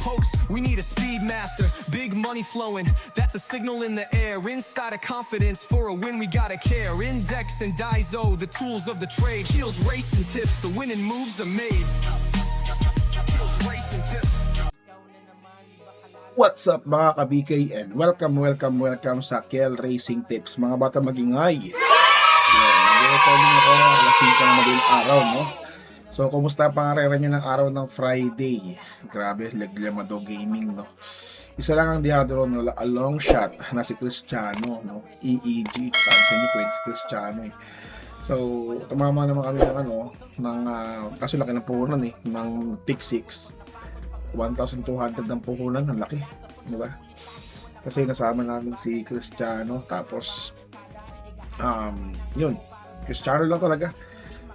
pokes, we need a speed master. Big money flowing, that's a signal in the air. Inside of confidence, for a win we gotta care. Index and Daiso, the tools of the trade. Heels, racing tips, the winning moves are made. Heels, racing tips. What's up mga ka-BK and welcome sa Kel Racing Tips, mga bata magingay. Nag-recording ako alas 5 ng madaling araw, no? So, kumusta ang pangarera nyo ng araw ng Friday? Grabe, Leglamado Gaming, no? Isa lang ang dihado ron, no? A long shot na si Cristiano, no? EEG, sabi sa inyo, pwede si Cristiano, eh. So, tumama naman kami ng kaso laki ng puhunan, eh, ng pick 6. 1,200 ang puhunan, ang laki, di ba? Kasi nasama namin si Cristiano, tapos yun, Cristiano lang talaga.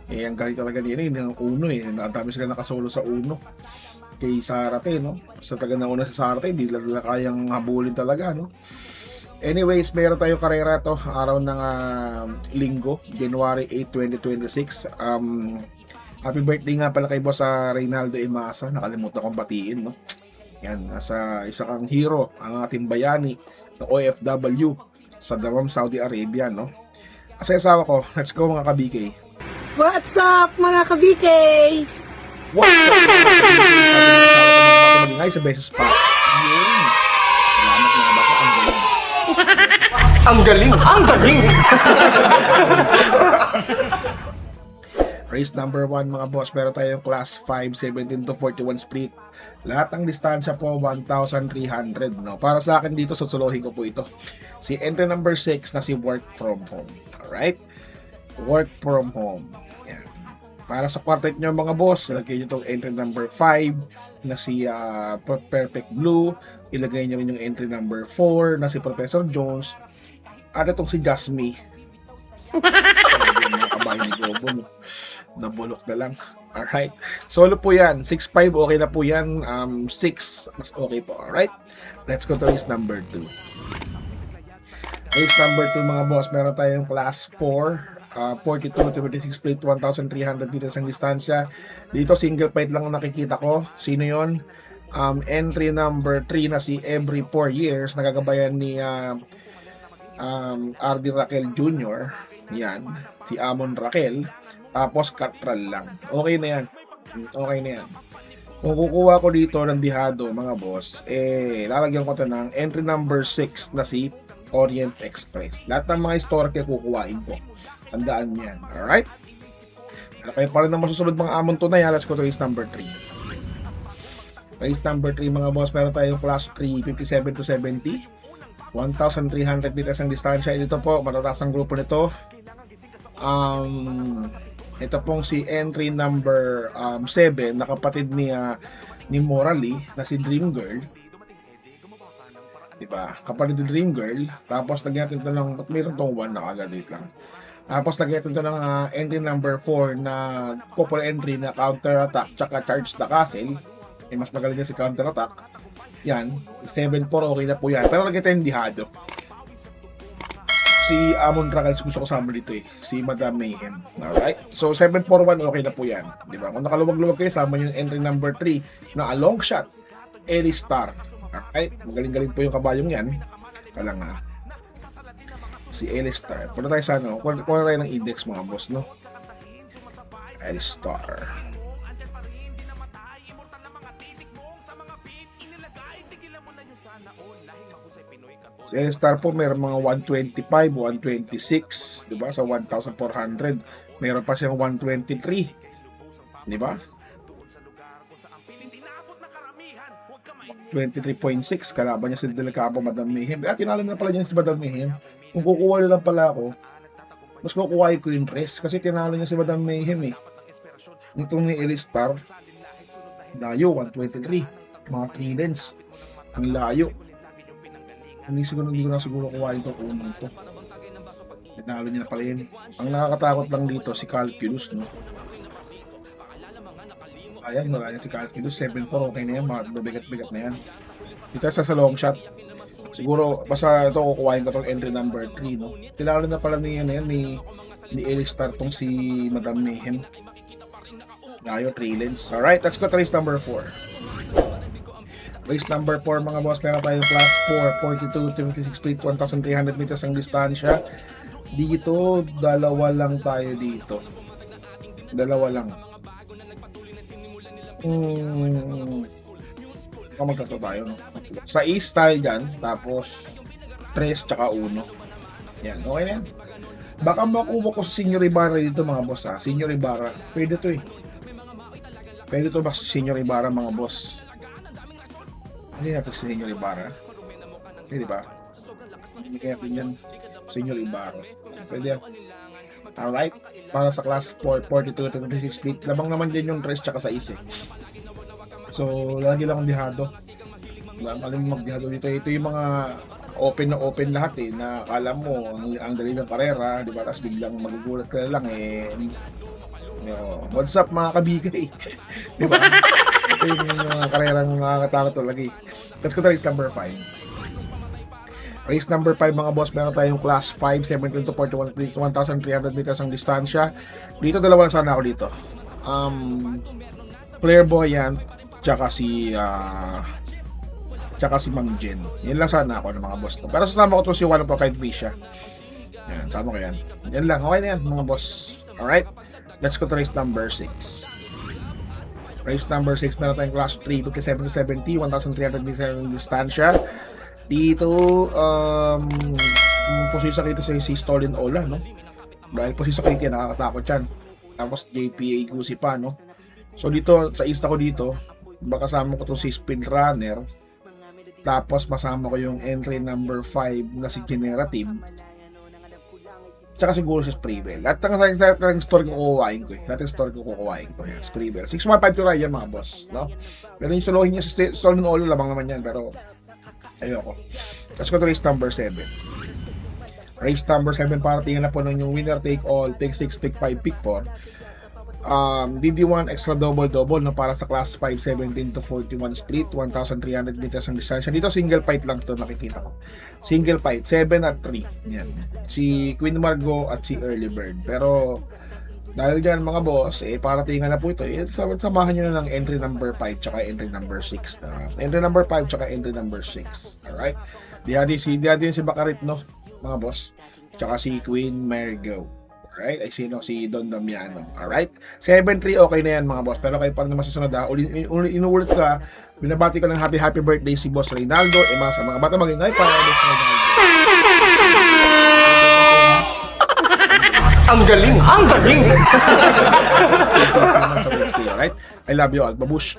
Eh, ang galing talaga niya yung uno, eh. Nadami sila nakasolo sa uno kay Sarate, no? Sa taga na una sa Sarate, hindi nila kayang habulin talaga, no? Anyways, meron tayong karera to, araw ng linggo, January 8, 2026. Happy birthday nga pala kay Boss Reynaldo Imasa. Nakalimutan kong batiin, no? Yan, nasa isa kang hero, ang ating bayani na OFW sa Damam, Saudi Arabia, no? Kasi asawa ko, let's go mga ka-BK. What's up mga ka-BK? What's up mga ka-BK? Sabi ng asawa ko mga bata magingay sa beses pa. Yun. Salamat mga bata, ang galing. Ang galing! Ang galing! Race number 1 mga boss, meron tayong class 5, 17 to 41 split. Lahat ng distansya po 1,300, no? Para sa akin dito, susuluhin ko po ito. Si entry number 6 na si Work From Home. Alright? Work From Home. Yan. Para sa quartet nyo mga boss, ilagay nyo itong entry number 5 na si Perfect Blue. Ilagay nyo rin yung entry number 4 na si Professor Jones. At itong si Jasmine. Mga kabayo ni Globo, no? Nabulok na lang. Alright. Solo po yan. 6-5 okay na po yan. 6 mas okay po. Alright. Let's go to race number 2. Race number 2 mga boss. Meron tayong class 4. 42 to 26 split. 1,300 meters ang distansya. Dito single fight lang ang nakikita ko. Sino yon? Entry number 3 na si Every 4 years. Nagagabayan ni RD Raquel Jr. Yan. Si Amon Raquel. Tapos Catral lang. Okay na yan. Okay na yan. Kung kukuha ko dito ng dihado mga boss, lalagyan ko ito ng entry number 6 na si Orient Express. Lahat ng mga historic kukuhain ko. Tandaan yan. Alright? Kaya pa rin na masusunod mga Amon to na yan. Let's go to race number 3. Race number 3 mga boss, meron tayong class 3, 57 to 70. 1,300 meters ang distansya. Dito po, matataas ang grupo nito. Ito pong si entry number 7 na kapatid ni Morally na si Dream Girl. Diba? Kapatid ni Dream Girl. Tapos lagyan natin ito ng, mayroon tong 1 na agad, wait lang. Tapos lagyan natin ito ng entry number 4 na couple entry na counter attack tsaka charge the castle. Mas magaling niya si counter attack. Yan, 7-4 okay na po yan. Pero lagyan tayo yung dihado. Si Amon Raquel gusto ko sama dito, eh. Si Madam Mayhem. Alright? So 7-4-1 okay na po yan. Diba? Kung nakaluwag-luwag kayo, sama nyo yung entry number 3 na a long shot. Ellie Star. Alright? Magaling-galing po yung kabayong yan. Kala nga. Si Ellie Star. Punta tayo sa ano. Kuha tayo ng index mga boss, no? Ellie Star. Si L-Star po meron mga 125, 126, di ba? Sa 1,400. Meron pa siyang 123. Di ba? 23.6 kalaban niya si Delicabo, Madam Mayhem. Tinalo na pala niya si Madam Mayhem. Kung kukuha lang pala ako, mas kukuha yung Queen Press kasi tinalo niya si Madam Mayhem, eh. Nitong ni L-Star, layo, 123. Mga 3 lens. Ang layo. Hindi ko na siguro kuhain itong unang to. Tinalo niya na pala yan, eh. Ang nakakatakot lang dito si Calculus, no? Ayan, wala yan si Calculus. 7-4 okay na yan, mabigat-bigat na yan. Dito sa long shot, siguro basta ito kukuhain ko itong entry number 3, no? Tinalo na pala niya yan ni Ellie Star tong si Madam Mayhem. Layo, 3 lens. Alright, let's go to race number 4. Race number 4 mga boss, meron tayong class 4, 42, 26 split, 1,300 meters ang distansya. Dito, dalawa lang tayo dito. Dalawa lang. Magkaso tayo, no? Sa East tayo dyan, tapos 3 tsaka 1. Yan, okay na yan. Baka makuha ko sa Senior Ibarra dito mga boss ha. Senior Ibarra, pwede to eh. Pwede to ba sa Senior Ibarra mga boss? Hindi natin sa Senior Ibarra. Pwede ba? Hindi kaya din yan. Senior Ibarra. Pwede yan. Alright. Para sa class 4, 42 to 26 split. Labang naman din yung 3 tsaka sa is eh. So, lagi lang ang dihado. Maling magdihado dito. Ito yung mga open na open lahat eh, na akala mo ang dali ng karera, di ba? Tapos biglang magugulat ka lang eh. What's up mga kabigay? Di ba? Ito yung mga karerang nakakatakot talaga eh. Let's go to race number 5. Race number 5 mga boss, meron tayong class 5, 17 to 41, 1,300 meters ang distansya. Dito dalawa lang sana ako dito. Clairvoyant, tsaka si Mang Jen. Yan lang sana ako ng mga boss to. Pero sasama ko to si Juan po kahit Bisha. Yan, sama ko yan. Yan lang, okay na yan mga boss. Alright, let's go to race number 6. Race number 6 na tayong class 3, 57 to 70, 1,300 meters ang distansya. Dito, posisa kayo si Stolen Ola, no? Dahil posisa kayo kaya nakakatakot yan. Tapos JPA Gusi pa, no? So dito, sa isa ko dito, baka kasama ko to si Speed Runner. Tapos masama ko yung entry number 5 na si Generative. Tsaka siguro si Spreevel. At ang story ko kukuhain ko eh. Lahat ng story ko kukuhain ko. Yan, Spreevel. 615 to Ryan mga boss. No? Pero yung solohin niya sa Stolen Olo, lamang naman yan. Pero ayoko. Let's go to race number 7. Race number 7 para tingnan na po nun yung winner take all, pick 6, pick 5, pick 4. DD1 extra double no, para sa class 5, 17 to 41 split, 1,300 meters ang distansya. Dito single fight lang to nakikita ko. Single fight, 7 at 3. Yan. Si Queen Margot at si Early Bird. Pero dahil dyan mga boss, para tingnan na po ito, samahan nyo na ng entry number 5 tsaka entry number 6 na. Entry number 5 tsaka entry number 6. Alright? Diyan si Bakarit, no? Mga boss. Tsaka si Queen Margot. Alright, ay sino? Si Don Damiano. Alright? 7-3, okay na yan mga boss. Pero kayo pa naman susunod ha. Inuulit ko ha. Binabati ko ng happy birthday si Boss Reynaldo. Sa mga bata magingay para Boss Reynaldo. Ang galing! Ang galing! Alright? I love you all. Babush!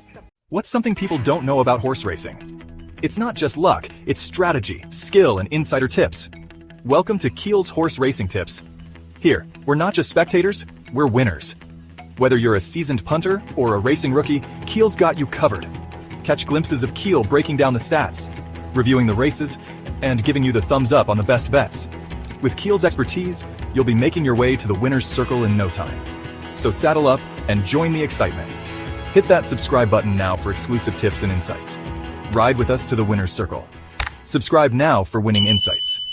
What's something people don't know about horse racing? It's not just luck, it's strategy, skill, and insider tips. Welcome to Keel's Horse Racing Tips. Here, we're not just spectators, we're winners. Whether you're a seasoned punter or a racing rookie, Keel's got you covered. Catch glimpses of Keel breaking down the stats, reviewing the races, and giving you the thumbs up on the best bets. With Keel's expertise, you'll be making your way to the winner's circle in no time. So saddle up and join the excitement. Hit that subscribe button now for exclusive tips and insights. Ride with us to the winner's circle. Subscribe now for winning insights.